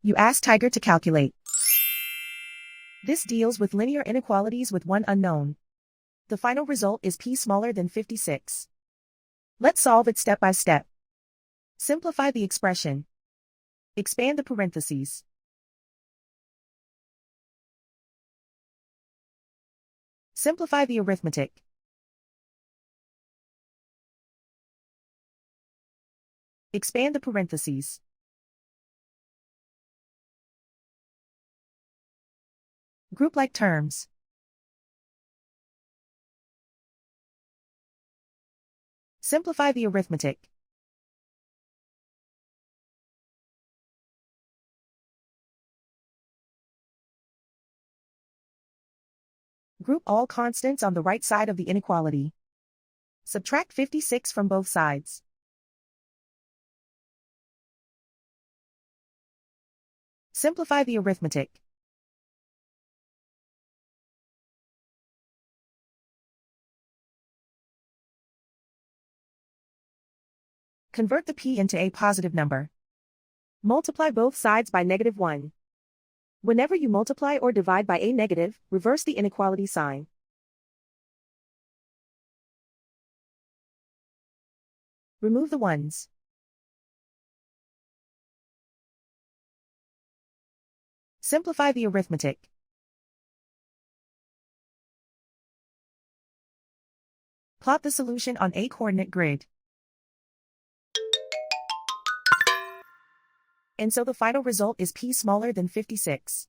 You ask Tiger to calculate. This deals with linear inequalities with one unknown. The final result is p smaller than 56. Let's solve it step by step. Simplify the expression. Expand the parentheses. Simplify the arithmetic. Expand the parentheses. Group like terms. Simplify the arithmetic. Group all constants on the right side of the inequality. Subtract 56 from both sides. Simplify the arithmetic. Convert the p into a positive number. Multiply both sides by -1. Whenever you multiply or divide by a negative, reverse the inequality sign. Remove the ones. Simplify the arithmetic. Plot the solution on a coordinate grid. And so the final result is p smaller than 56.